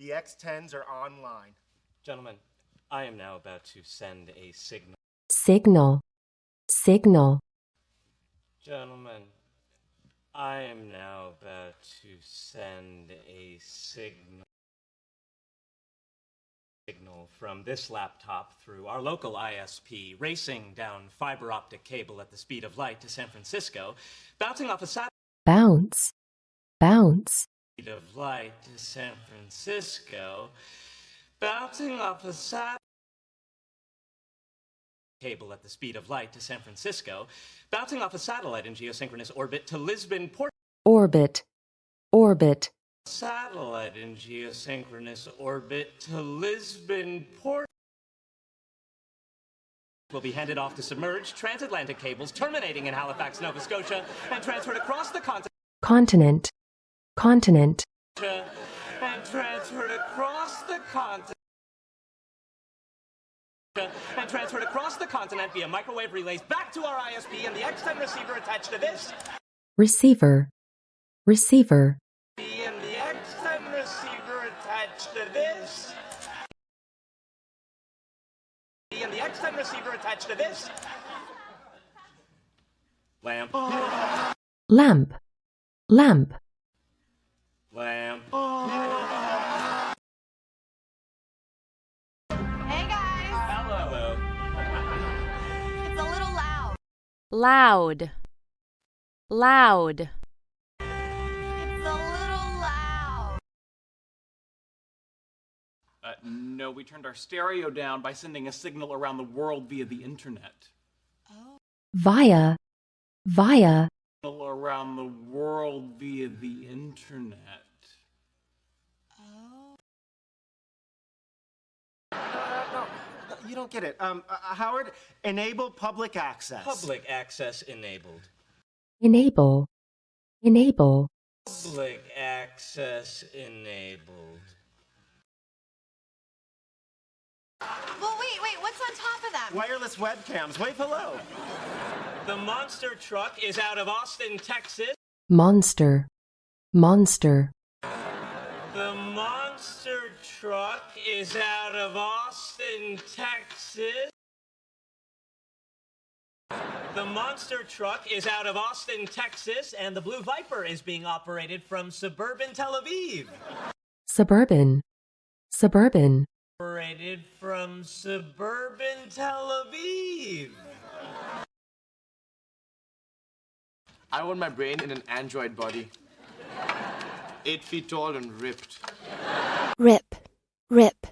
The X10s are online. Gentlemen, I am now about to send a signal. Signal. Signal. Gentlemen, I am now about to send a signal from this laptop through our local ISP, racing down fiber optic cable at the speed of light to San Francisco, bouncing off a satellite. Bounce. Bounce. Speed of light to San Francisco, bouncing off a satellite. Cable at the speed of light to San Francisco, bouncing off a satellite in geosynchronous orbit to Lisbon, Portugal. Orbit. Orbit. Satellite in geosynchronous orbit to Lisbon, Portugal. Will be handed off to submerged transatlantic cables terminating in Halifax, Nova Scotia, and transferred across the Continent. Continent. And transferred across the continent. And transferred across the continent via microwave relays back to our ISP and the X10 receiver attached to this. Receiver. Receiver. And the X10 receiver attached to this. And the X10 receiver attached to this. Lamp. Lamp. Lamp. Lamp. Hey guys! Hello. It's a little loud. Loud. Loud. It's a little loud. No, we turned our stereo down by sending a signal around the world via the internet. Via. Via. Around the world via the internet. No, you don't get it. Howard, enable public access. Public access enabled. Enable. Enable. Public access enabled. Well, wait, what's on top of that? Wireless webcams. Wave hello. The monster truck is out of Austin, Texas. Monster. Monster. The monster truck is out of Austin, Texas. The monster truck is out of Austin, Texas, and the Blue Viper is being operated from suburban Tel Aviv. Suburban. Suburban. Operated from suburban Tel Aviv. I want my brain in an android body. 8 feet tall and ripped. Rip. Rip.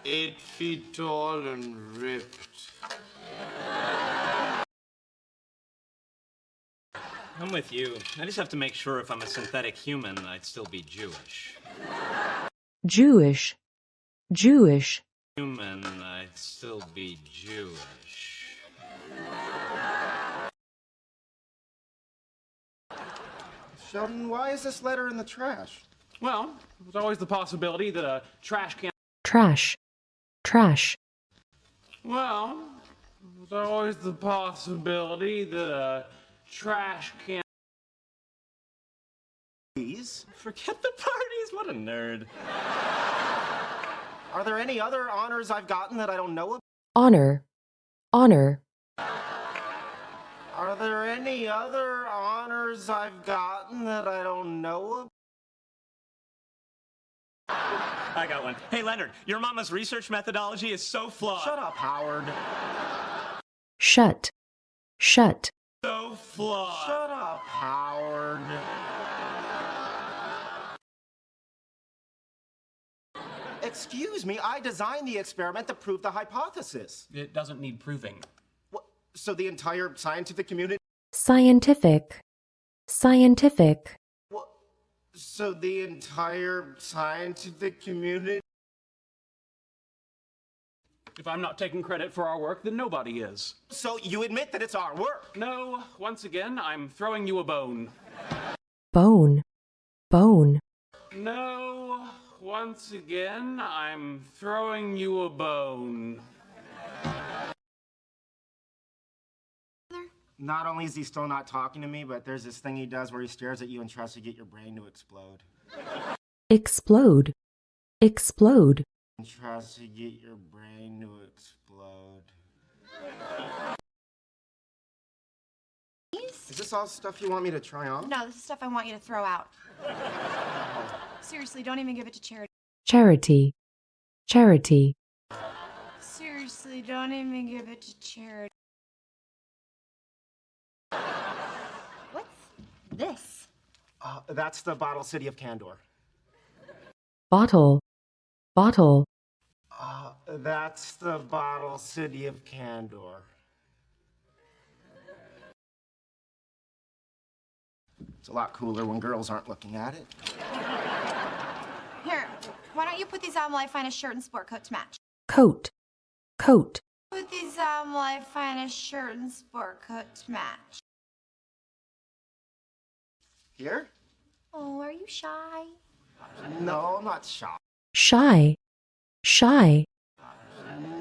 8 feet tall and ripped. I'm with you. I just have to make sure if I'm a synthetic human, I'd still be Jewish. Jewish. Jewish. Human, I'd still be Jewish. Sheldon, why is this letter in the trash? Well, there's always the possibility that a trash can. Trash. Trash. Well, there's always the possibility that a trash can. Please? Forget the parties, what a nerd. Are there any other honors I've gotten that I don't know about? Honor. Honor. Are there any other honors I've gotten that I don't know about? I got one. Hey, Leonard, your mama's research methodology is so flawed. Shut up, Howard. Shut. Shut. So flawed. Shut up, Howard. Excuse me, I designed the experiment to prove the hypothesis. It doesn't need proving. What, so the entire scientific community... Scientific. Scientific. What, so the entire scientific community... If I'm not taking credit for our work, then nobody is. So you admit that it's our work? No, once again, I'm throwing you a bone. Bone. Bone. No, once again, I'm throwing you a bone. Not only is he still not talking to me, but there's this thing he does where he stares at you and tries to get your brain to explode. Explode. explode, Tries to get your brain to explode. Is this all stuff you want me to try on? No, this is stuff I want you to throw out. Seriously, don't even give it to charity. charity, charity, Seriously, don't even give it to charity. What's this? That's the bottle city of Candor. bottle, bottle, That's the bottle city of Candor. It's a lot cooler when girls aren't looking at it. Here, why don't you put these on while I find a shirt and sport coat to match? coat, coat, Put these on while I find a shirt and sport coat to match. Here? Oh, are you shy? No, I'm not shy. shy, shy,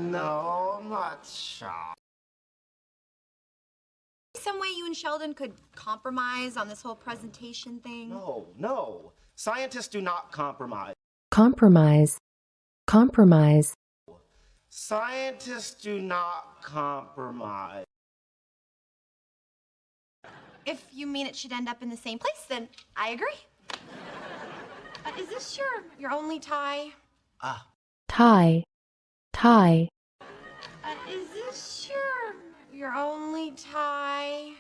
No, I'm not shy. Some way you and Sheldon could compromise on this whole presentation thing? No. Scientists do not compromise. compromise, compromise, Scientists do not compromise. If you mean it should end up in the same place, then I agree. Is this your only tie? tie, tie, Is this your only tie?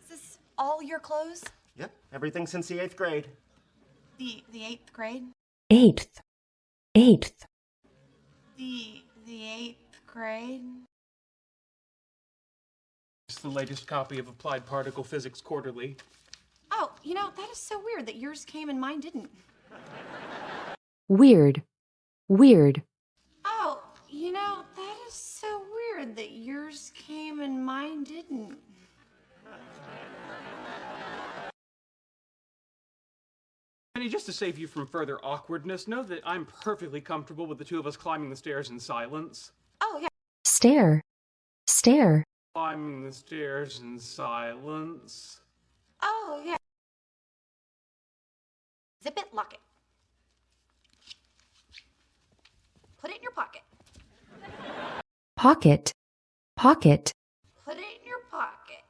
Is this all your clothes? Yep, everything since the 8th grade. The 8th grade? eighth, eighth, The 8th grade? It's the latest copy of Applied Particle Physics Quarterly. Oh, that is so weird that yours came and mine didn't. weird, weird, Oh, that is so weird that yours came and mine didn't. Penny, just to save you from further awkwardness, know that I'm perfectly comfortable with the two of us climbing the stairs in silence. Oh, yeah. stare, stare, Climbing the stairs in silence. Oh, yeah. Zip it, lock it. Put it in your pocket. pocket, pocket, Put it in your pocket.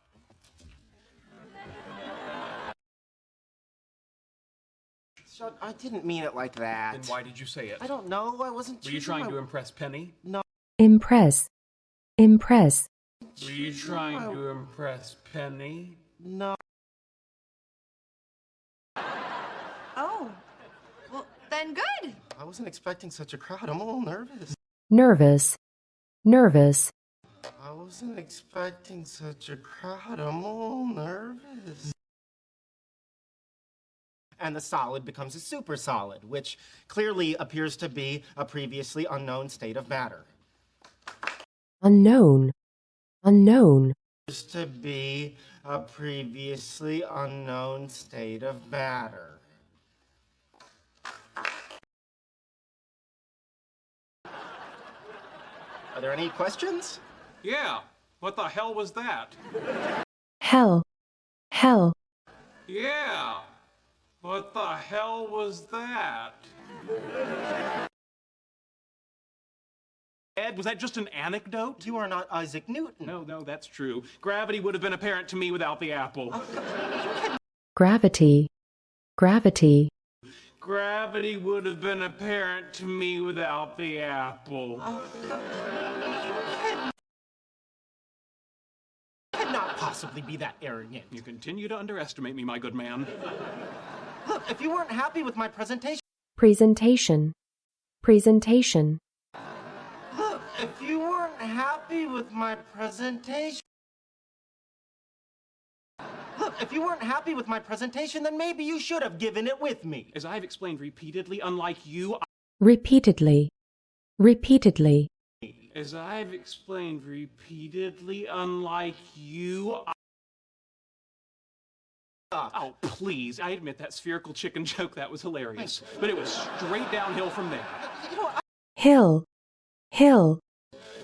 Shut, I didn't mean it like that. Then why did you say it? I don't know. I wasn't Were you choosing trying my- to impress Penny? impress, impress, Were you trying to impress Penny? No. Oh, well, then good. I wasn't expecting such a crowd. I'm a little nervous. nervous, nervous, I wasn't expecting such a crowd. I'm a little nervous. And the solid becomes a super solid, which clearly appears to be a previously unknown state of matter. unknown, unknown, Appears to be a previously unknown state of matter. Are there any questions? Yeah. What the hell was that? hell, hell, Yeah. What the hell was that? Ed, was that just an anecdote? You are not Isaac Newton. No, that's true. Gravity would have been apparent to me without the apple. gravity, gravity, Gravity would have been apparent to me without the apple. Could not possibly be that arrogant. You continue to underestimate me, my good man. Look, if you weren't happy with my presentation, presentation, presentation, look, if you weren't happy with my presentation, then maybe you should have given it with me. As I've explained repeatedly, unlike you, repeatedly, repeatedly, as I've explained repeatedly, unlike you, Oh, please. I admit that spherical chicken joke, that was hilarious. But it was straight downhill from there. hill, hill,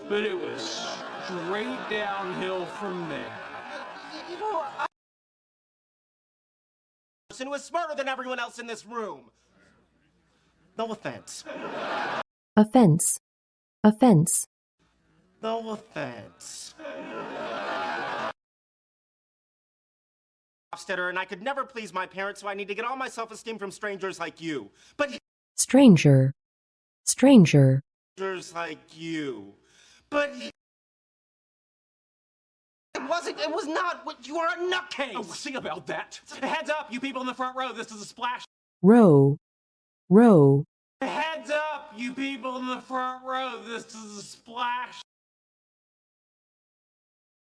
But it was straight downhill from there. person who is smarter than everyone else in this room. No offense. offense, offense, No offense. Hofstadter, and I could never please my parents, so I need to get all my self-esteem from strangers like you. But stranger, stranger, strangers like you. But it was not what you are a nutcase. Oh, see about that. Heads up, you people in the front row. This is a splash. row, row, Heads up, you people in the front row. This is a splash